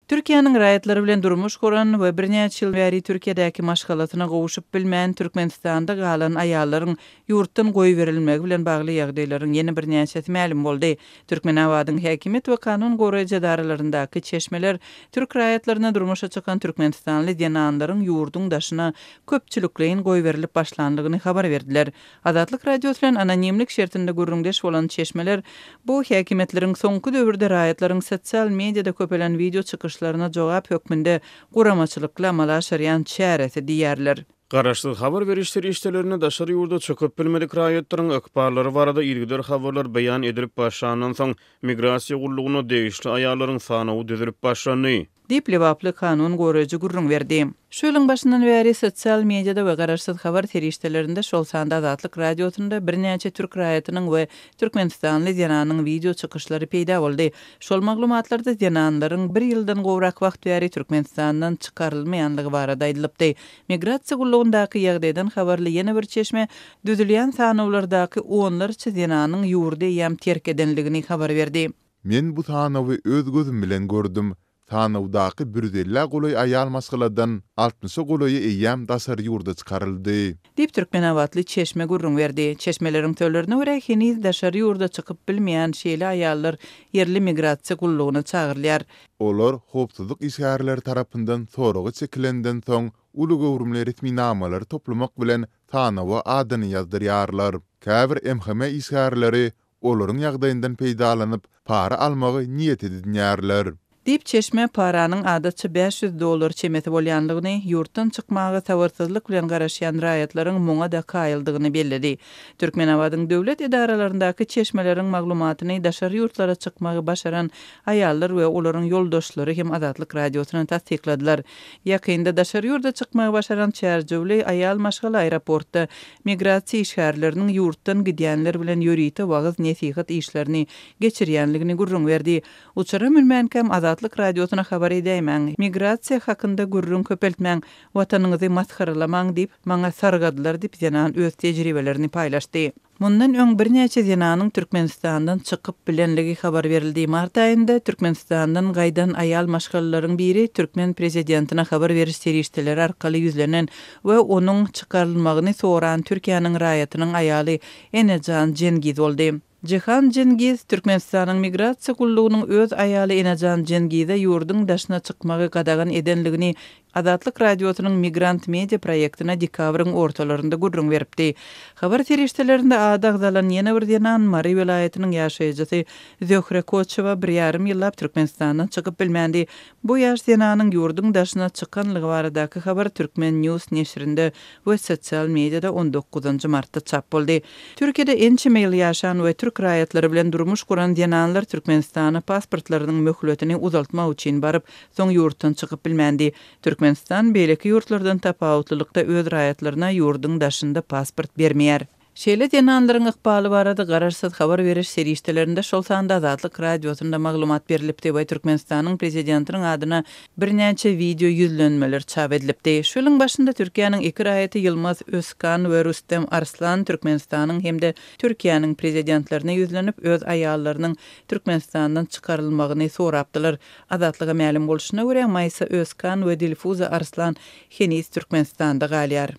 Türkiýanyň raýatlary bilen durmuş goran we birnäçe ýyl bäri Türkiýedäki maşgalatyna gowuşup bilmän Türkmenistanda galan aýallaryň ýurtdan goýup berilmegi bilen bagly ýagdaýlaryň ýene birnäçesi ma'lum boldy. Türkmenawadyň häkimet we kanun goraýjy daralaryndaky çeşmeler türk raýatlaryna durmuşa çykan Türkmenistanly denanlaryň ýurdun daşyna köpçülikleýin goýup berilip başlandygyny habar berdiler. Adatlyk radio bilen anonimlik şertinde gürrüňdeş bolan çeşmeler bu häkimetleriň soňky döwürde raýatlaryň sosial mediada köpelen video çykyş jogap hökmünde guramaçylykla malaşaryan çäresi diýerler. Garaşsyz habar berişleri işlerine daşary ýurda çöküp bilmedik raýatlaryň ökbarlary barada ilgidar habarlar beýan edilip başlandan soň migrasiýa gullugyna degişli aýallaryň sanawy düzülip başlandy. Diplewaply kanun goraýjy gurrun berdi. Şu ýylyň başyndan bäri sosial mediada we garaşsyz habar terişdelerinde şol sanda Azatlyk radiosunda birnäçe türk raýatynyň we Türkmenistanly denanyň video çykyşlary peýda boldy. Şol maglumatlarda denanlaryň bir ýyldan gowrak wagt bäri Türkmenistandan çykarylmaýanlygy barada aýdylypdy. Migrasiýa gullugyndaky ýagdaýdan habarly ýene bir çeşme düzülýän sanawlardaky onlarça denanyň ýurda ýam terk edenligini habar berdi. Men bu sanawy öz gözüm bilen gördüm. Tanawdaky 150 goly aýal maskaladan 60 goly eýam dasar ýurda çykaryldy. Dip Türkmenawatly çeşme gurrun berdi. Çeşmeleriň tölerine görä heniz daşar ýurda çykyp bilmeýän şeýle aýallar yerli migrasiýa gullugyna çagyrlýar. Olar howpsuzlyk işgärleri tarapyndan soragy çekilenden soň uly gowrumly resmi namalary toplamak bilen tanawa adyny ýazdyrýarlar. Käbir MHM işgärleri olaryň ýagdaýyndan peýdalanyp para almagy niýet edýärler. Dip çeşme paranyň adatça $500 çemeti bolýanlygyny, ýurtdan çykmagy tawarsyzlyk bilen garaşýan raýatlaryň muňa da kaýyldygyny bellidi. Türkmenawadyň döwlet idaralaryndaky çeşmeleriň maglumatyny daşary ýurtlara çykmagy başaran aýallar we olaryň ýoldaşlary hem Azatlyk radiosyna tasdikladylar. Ýakynda daşary ýurda çykmagy başaran çärjewli aýal maşgal aeroportda migrasiýa işgärleriniň ýurtdan gidýänler bilen ýörite wagyz nesihat işlerini geçirýänligini gurrun berdi. Uçara mülmenkam Azatlyk radiosuna habar edäýmän. Migrasiýa hakynda gurrun köpeltmäň, watanyňyzy maskaralamaň dip maňa sargadylar dip denan öz tejribelerini paýlaşdy. Mundan öň birnäçe denanyň Türkmenistandan çykyp bilenligi habar berildi. Mart aýynda Türkmenistandan gaýdan aýal maşgallaryň biri Türkmen prezidentina habar beriş serişdeleri arkaly ýüzlenen we onuň çykarylmagyny soran Türkiýanyň raýatynyň aýaly Enejan Cengiz boldy. Cihan Cengiz Türkmenistanyň migrasiýa gullugynyň öz aýaly Enejan Cengiz'e ýurdun daşyna çykmagy gadagan edenligini Azatlyk radiosynyň migrant media proýektina dekabryň ortalarynda gurrun beripdi. Habar terişdelerinde adagdalan ýene bir denan Mari welaýatynyň ýaşaýjysy Zöhre Koçewa 1,5 ýyllap Türkmenistandan çykyp bilmändi. Bu ýaş denanyň ýurdun daşyna çykanlygy baradaky habar Türkmen News neşrinde we sosial mediada 19 martda çap boldy. Türkiýede ençe ýyl ýaşan we türk raýatlary bilen durmuş guran denanlar Türkmenistana pasportlarynyň möhletini uzaltmak üçin baryp soň ýurtdan çykyp bilmändi. Türkmenistan beýleki ýurtlardan tapawutlylykda öz raýatlaryna ýurdun daşynda pasport bermeýär. Şeýle denanlaryň ykbaly barada garaşsyz habar beriş serişdelerinde şol sanda Azatlyk radiosunda maglumat berilipdi we Türkmenistanyň prezidentiniň adyna birnäçe video ýüzlenmeler çap edilipdi. Şu ýylyň başynda Türkiýanyň iki raýaty Yılmaz Özkan we Rüstem Arslan Türkmenistanyň hemde Türkiýanyň prezidentlerine ýüzlenip öz aýallarynyň Türkmenistandan çykarylmagyny sorapdylar. Azatlyga ma'lum bolşyna görä Maysa Özkan we Dilfuza Arslan heniz Türkmenistanda galýar.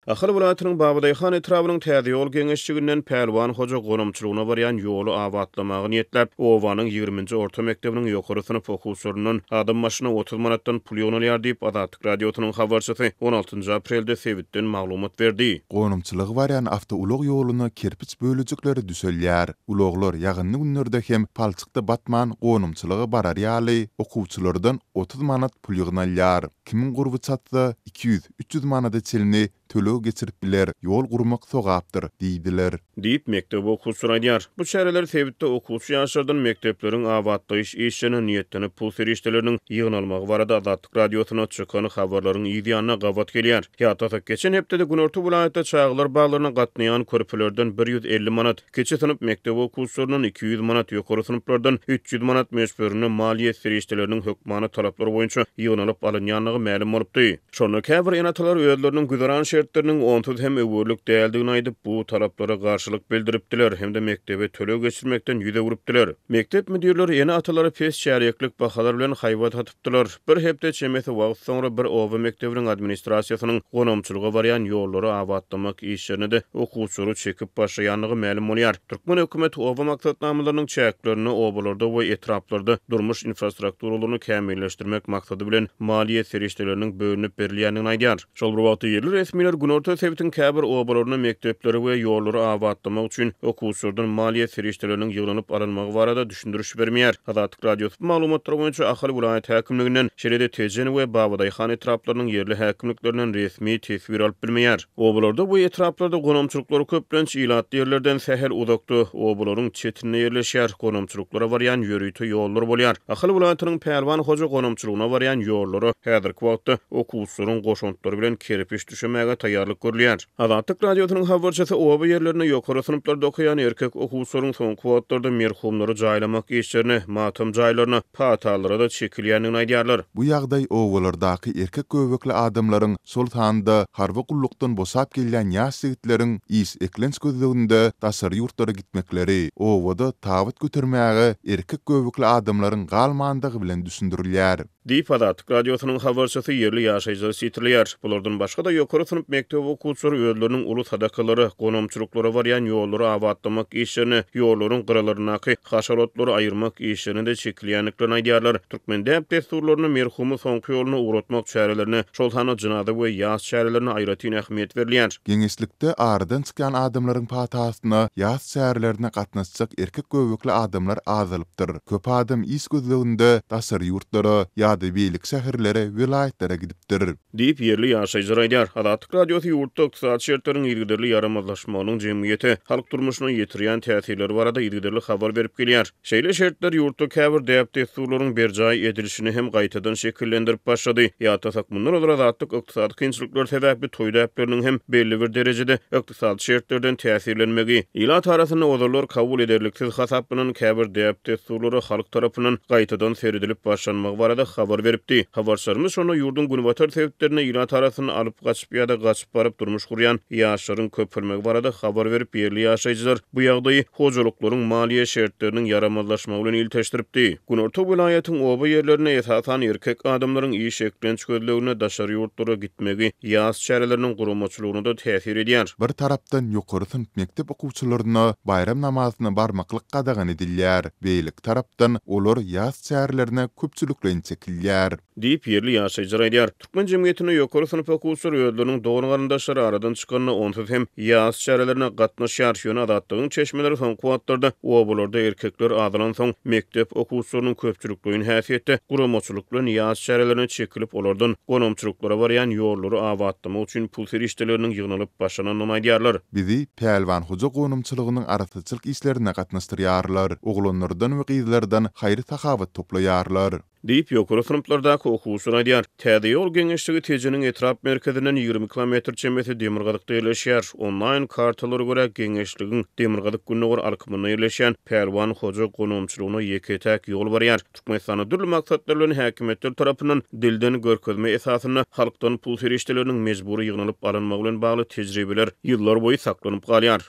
Ahal welaýatynyň Babadyhan etrawynyň täze ýol geňeşçiginden Pälwan hoja gorumçylygyna barýan ýolu awatlamagi niýetlep, Owanyň 20-nji orta mektebiniň ýokary synyp okuwçylarynyň adam maşyna 30 manatdan pul ýognalýar diýip Azatlyk radiosynyň habarçysy 16 aprelde Sewitden maglumat berdi. Gorumçylygy barýan awtoulyk ýoluny kerpiç bölüjikleri düzelýär. Ulaglar ýagynly günlerde hem palçykda batman gorumçylygy barar ýaly okuwçylardan 30 manat pul ýognalýar. Kimin gurby çatsa 200-300 manata çelini tölö geçirip biler, yol gurmak sogapdyr diýdiler. Diýip mektep okuwçylar aýdýar. Bu çäreler Sewitde okuwçy ýaşlardan mektepleriň awatlaýyş işine niýetlenip pul serişdeleriniň ýygnalmagy barada Azatlyk radiosyna çykan habarlaryň ýygyanyna gawat gelýär. Ýa-da geçen hepde Günorta vilayatda çağlar baglaryna gatnaýan körpülerden 150 manat, keçe sınıp mektep okuwçylarynyň 200 manat, ýokary sınıplardan 300 manat meşberine maliýet serişdeleriniň hökmana talaplary boýunça ýygnalyp alynýanlygy ma'lum bolupdy. Şonu käbir enatalar özleriniň güzaran şertlerinin onsuz hem öwürlük däldigini aýdyp bu taraplara garşylyk bildiripdiler hem de mektebe töle geçirmekden ýüze urupdiler. Mektep müdirleri ýene atalary pes şäherlik bahalar bilen haýbat atypdylar. Bir hepde çemesi wagt soňra bir owa mektebiniň administrasiýasynyň gonomçylyga barýan ýollary abatlamak işlerini de okuwçylar çekip başlaýanlygy ma'lum bolýar. Türkmen hökümeti owa maksatnamalarynyň çäklerini obalarda we etraplarda durmuş infrastrukturalaryny kämilleşdirmek maksady bilen maliýe serişdeleriniň bölünip berilýänini aýdýar. Şol bir wagtda yerli resmiler günorta sebitiň käbir obalaryny mektepleri we ýollary abatlamak üçin okuwçylardan maliýe serişdeleriniň ýyglanyp alınmagy barada düşündürüş bermeýär. Azatlyk radiosu maglumatlary boýunça Ahali vilayet häkimliginden şeride Tejen we Babadyhan etraplarynyň yerli häkimliklerinden resmi tesbir alyp bilmeýär. Obalarda bu etraplarda gonomçylyklary köplenç ilatly ýerlerden sähel uzakda obalaryň çetine ýerleşýär. Gonomçylyklara barýan ýörüýte ýollar bolýar. Ahali vilayatynyň Pärwan hoja gonomçylygyna barýan ýollary häzirki wagtda okuwçylaryň goşuntlary bilen kerpiç düşemäge taýýarlyk görülýär. Azatlyk radiosynyň habarçysy oba ýerlerine ýokary sınıplarda okuyan erkek okuwçylaryň soňky wagtlarda merhumlary jaýlamak işlerini, matam jaýlaryna, patalara da çekilýänini aýdýarlar. Bu ýagdaý owalardaky erkek göbekli adamlaryň sol tanda harby gullukdan bosap gelýän ýaş ýigitleriň is eklenç gözleginde daşary ýurtlara gitmekleri, owada tabyt götürmäge erkek göbekli adamlaryň galmandygy bilen düşündirilýär. Diýip Azatlyk radiosynyň habarçysy yerli ýaşaýjylary sitirleýär. Bulardan başga da ýokary sınıp mektep okuwçylary özleriniň uly sadakalary, gonomçylyklara barýan ýollary abatlamak işlerini, ýollaryň gyralarynaky haşaratlary aýyrmak işlerini de çekilýänliklerini aýdýarlar. Türkmende desturlaryny merhumy soňky ýoluna uğratmak çärelerini, şol hany jynada we ýaş çärelerini aýratyn ähmiýet berilýär. Geňişlikde aradan çykan adamlaryň patasyna ýaş çärelerine gatnaşjak erkek göbekli adamlar azalypdyr. Köp adam is gözleginde daşary ýurtlara ýa-da beýlik şäherlere, vilayatlere gidipdir. Diýip yerli ýaşaýjylar aýdýar. Azatlyk radiosu ýurtda ykdysat şertleriň ýergidirli ýaramazlaşmagynyň jemgyýeti, halk durmuşyna ýetirýän täsirleri barada ýergidirli habar berip gelýär. Şeýle şertler ýurtda käbir däp desturlaryň berjaý edilişini hem gaýtadan şekillendirip başlady. Ýa-da mundan olar azatlyk ykdysat kynçylyklar sebäpli toý däpleriniň hem belli bir derejede ykdysat şertlerden täsirlenmegi, ilat arasyny ozarlar kabul ederliksiz hasap bilen käbir däp desturlary halk tarapyndan gaýtadan seredilip başlanmagy barada habar beripdi. Habarçylarymyz şonu ýurdun günbatar sebäplerine ilat arasyny alyp gaçyp ýa-da gaçyp baryp durmuş gurýan ýaşlaryň köpülmegi barada habar berip yerli ýaşaýjylar bu ýagdaýy hojalyklaryň maliýe şertleriniň yaramazlaşmagy bilen ilteşdiripdi. Günorta vilayatynyň oba ýerlerine esasan erkek adamlaryň iş eklenç gözlegine daşary ýurtlara gitmegi ýaş çäreleriniň gurulmaçylygyna da täsir edýär. Bir tarapdan ýokary sınıp mektep okuwçylaryna bayram namazyna barmaklyk gadagan edilýär. Beýlik tarapdan olar ýaş çärelerine köpçülükle çekilýär. Diýip yerli ýaşaýjylar aýdýar. Türkmen jemgyýetine ýokary sınıp okuwçylary özleriniň dogry garyndaşlary aradan çykanyny onsuz hem ýaş çärelerine gatnaşýar ýöne adatlygyň çeşmeleri soňky wagtlarda obalarda erkekler azalan soň mektep okuwçylarynyň köpçülükliğin häsiýetde gurulmaçylyk bilen ýaş çärelerine çekilip olardan gonomçylyklara barýan ýollary abatlamak üçin pul serişdeleriniň ýygnalyp başlananyny aýdýarlar. Bizi Pärwan hoja gonomçylygynyň araçylyk işlerine gatnaşdyrýarlar. Oglanlardan we gyzlardan haýry tahabat toplaýarlar. Diýip ýokary sınıplardaky okuwçylar aýdýar. Täze ýol geňişligi Tejeniň etrap merkezinden 20 kilometr çemeti Demirgazykda ýerleşýär. Online kartalary görä geňişligiň Demirgazyk Günnäwar alkymyna ýerleşýän Pärwan hoja gonomçylygyna ýeketäk ýol barýar. Türkmenistanda dürli maksatlar bilen häkimetler tarapyndan dilden görkezme esasyna halkdan pul serişdeleriniň mejbury ýygnalyp alynmagy bilen bagly tejribeler ýyllar boýy saklanyp galýar.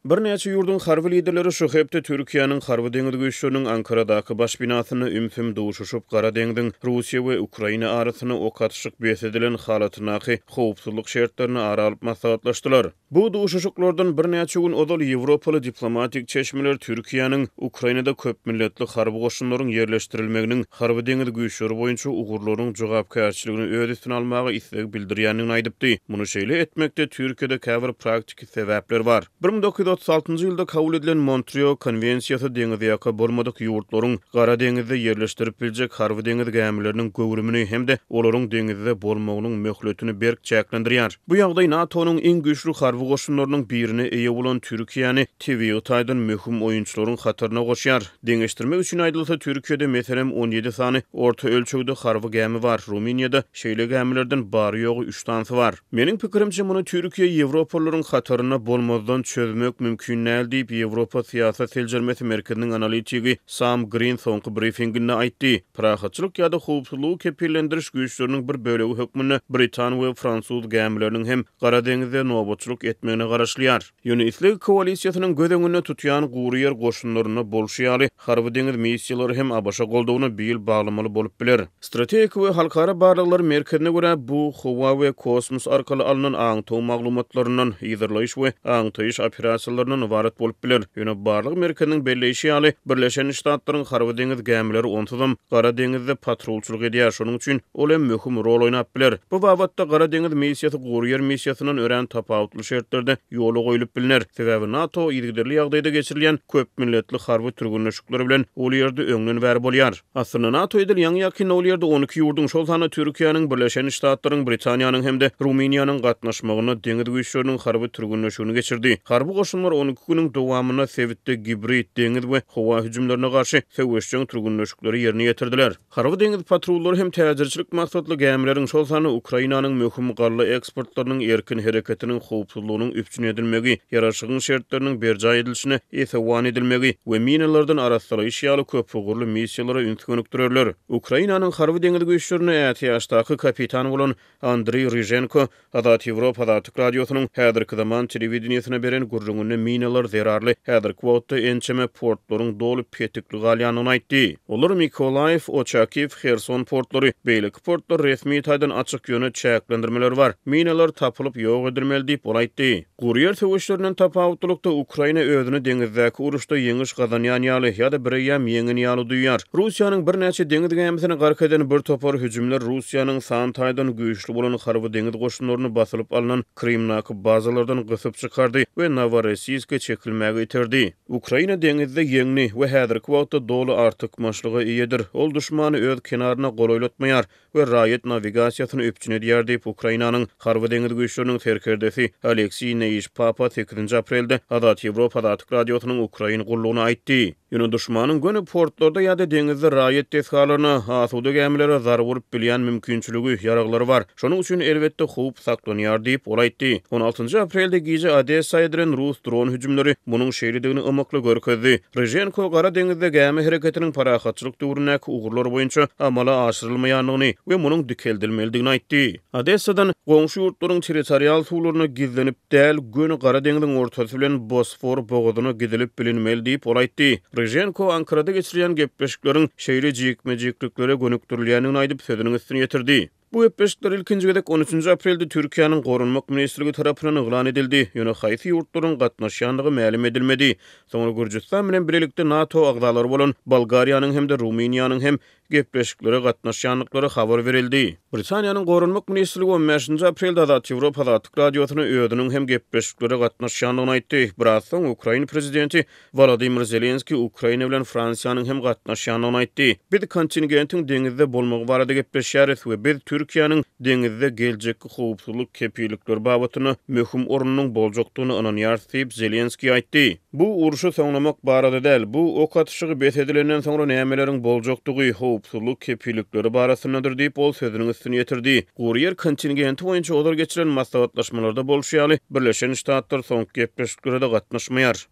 Bir näçe ýurdun harby liderleri şu hepde Türkiýanyň harby deňiz güýçleriniň Ankaradaky baş binasyny ümsüm duşuşup Gara deňiziň Russiýa we Ukraina arasyny ok atışyk besedilen halatynaky howpsuzlyk şertlerini aralyp maslahatlaşdylar. Bu duşuşuklardan bir näçe gün ozal Ýewropaly diplomatik çeşmeler Türkiýanyň Ukrainada köp milletli harby goşunlaryň ýerleşdirilmeginiň harby deňiz güýçleri boýunça ugurlaryň jogapkärçiligini öz üstüne almagy isleg bildirýänini aýdypdy. Muny şeýle etmekde Türkiýede käbir praktik sebäpler bar. 1936-njy ýylda kabul edilen Montreal konwensiýasy deňiz ýaka bolmadyk ýurtlaryň Gara deňizde ýerleşdirip biljek harby deňiz gemleriniň göwrümini hemde olaryň deňizde bolmagynyň möhletini berk çäklendirýär. Bu ýagdaý NATO'nyň iň güýçlü harby goşunlarynyň birini eýe bolan Türkiýany Twitter'dan möhüm oýunçylaryň hatyryna goşýar. Deňeşdirmek üçin aýdylsa Türkiýede meselem 17 sany orta ölçekde harby gemi bar. Ruminiýada şeýle gemilerden bary ýogy 3 tansy bar. Meniň pikirimçe muny Türkiýe Ýewropalaryň hatyryna bolmazdan çözmek mümkin näl diýip Ýewropa siýasat seljermesi merkeziniň analitigi Sam Green soňky briefinginde aýtdy. Prahatçylyk ýa-da howpsuzlygy kepillendiriş güýçleriniň bir bölegi hökmüne Britan we Fransuz gemleriniň hem Gara deňizde nobatçylyk etmegine garaşlýar. Ýönetislik koalisiýasynyň gödeňine tutýan Guriýer goşunlaryna bolşýaly harby deňiz missiýalary hem abaşa goldawyny bil baglamaly bolup biler. Strategik we halkara barlyklar merkezine görä bu howa we kosmos arkaly alynan aňtaw maglumatlarynyň ýygyrlaýyş we aňtaýyş operasiýalarynyň ibaret bolup biler. Ýöne barlyk merkeziniň belleşi ýaly Birleşen Ştatlaryň harby deňiz gemileri onsuzam Gara deňizde patrolçylyk edýär. Şonuň üçin ol hem möhüm rol oýnap biler. Bu wagtda Gara deňiz missiýasy Guriýer missiýasynyň ören tapawutly şertlerde ýoly goýulyp bilinär. Sebäbi NATO ýygyrly ýagdaýda geçirilen köp milletli harby türgünleşikleri bilen ol ýerde öňden bäri bolýar. Aslynda NATO edil ýaňy ýakin ol ýerde 12 ýurdun şol sany Türkiýanyň, Birleşen Ştatlaryň, Britaniýanyň hemde Ruminiýanyň gatnaşmagyny deňiz güýçleriniň harby türgünleşigini geçirdi. Harby goşunlar 12 güniň dowamyna Sewitde gibrit deňiz we howa hüjümlerine garşy söwüşçüň türgünleşikleri ýerine ýetirdiler. Harby deňiz patrullary hem täzirçilik maksatly gemileriň şol sany Ukrainanyň möhüm garly eksportlarynyň erkin hereketiniň howpsuzlygynyň üpçün edilmegi, ýaraşygyň şertleriniň berjay edilişine ýetewan edilmegi we minalardan arassylaýyş ýaly köp ugurly missiýalary ünsünükdirerler. Ukrainanyň harby deňiz güýçlerine ätiýaşdaky kapitan bolan Andriy Ryzhenko Adat Ýewropa Adatyk radiosynyň häzirki zaman telewizionasyna beren gurrungyny minalar zerarly häzirki wagtda ençeme portlaryň dolu petikli galýanyny aýtdy. Olar Mikolaev, Ochakiv, Kherson portlary, beýleki portlar resmi taýdan açyk ýöne çäklendirmeler bar. Minalar tapylyp ýok edilmeli diýip aýtdy. Guriýer söwüşlerinden tapawutlykda Ukraina özüni deňizdäki uruşda ýeňiş gazanýan ýaly ýa-da birýem ýeňin ýaly duýýar. Russiýanyň bir näçe deňiz gemisine gark eden bir topar hüjümler Russiýanyň san taýdan güýçli bolan harby deňiz goşunlaryny basylyp alynan Krimnaky bazalardan gysyp çykardy we Novorossiyske çekilmäge iterdi. Ukraina deňizde ýeňni we häzirki wagtda dolu artyk maşlygy iýedir. Ol düşmany öz kenaryna goloýlatmaýar we raýat nawigasiýasyny öpçün edýär diýip Ukrainanyň harby deňiz güýçleriniň serkerdesi Aleksey Neýiş-Papa 8 aprelde Adat Ýewropa Adatyk radiosynyň Ukraina gullugyna aýtdy. Ýöne düşmanyň göni portlarda ýa-da deňizde raýat deskalaryna asuda gemilere zar borup bilýän mümkinçiligi ýaraglary bar. Şonuň üçin elbetde howp saklanýar diýip ol aýtdy. 16 aprelde gije Odessa ýa-da Rus dron hüjümleri munyň şeýledigini ymykly görkezdi. Ryzhenko Gara deňizde gemi hereketiniň parahatçylyk döwründäki ugurlar boýunça amala aşyrylmaýanlygyny we munyň dikeldilmeligini aýtdy. Odessadan goňşy ýurtlaryň territorial suwlaryna gizlenip däl göni Gara deňiziň ortasy bilen Bosfor bogadyna gidilip bilinmeli diýip ol aýtdy. Ryzhenko Ankarada geçirilen gepleşikleriň şeýle jikme-jikliklere gönükdirilýänini aýdyp sözüniň üstüne ýetirdi. Bu gepleşikler ilkinji gedek 13 aprelde Türkiýanyň Gorunmak ministrligi tarapyndan eglan edildi. Ýöne haýsy ýurtlaryň gatnaşýandygy ma'lum edilmedi. Soňra Gürjistan bilen birlikde NATO agdalary bolan Bolgariýanyň hem de Ruminiýanyň hem gepleşiklere gatnaşýanlyklary habar berildi. Britaniýanyň Gorunmak ministrligi 15 aprelde Adat Ýewropa Adatyk radiosyna özüniň hem gepleşiklere gatnaşýanlygyny aýtdy. Birazdan soň Ukraina prezidenti Volodymyr Zelenski Ukraina bilen Fransiýanyň hem gatnaşýanlygyny aýtdy. Biz kontingentiň deňizde bolmagy barada gepleşýäris we biz Türkiýanyň deňizde geljekki howpsuzlyk kepilikleri babatyna möhüm ornunyň boljakdygyny ananýar diýip Zelenski aýtdy. Bu uruşy soňlamak barada däl, bu ok atışygy besedilenden soňra nämeleriň boljakdygy howpsuzlyk kepilikleri barasyndadyr diýip ol sözüniň üstüne ýetirdi. Guriýer kontingenti boýunça olar geçiren maslahatlaşmalarda bolşýaly Birleşen Ştatlar soňky gepleşiklerde gatnaşmaýar.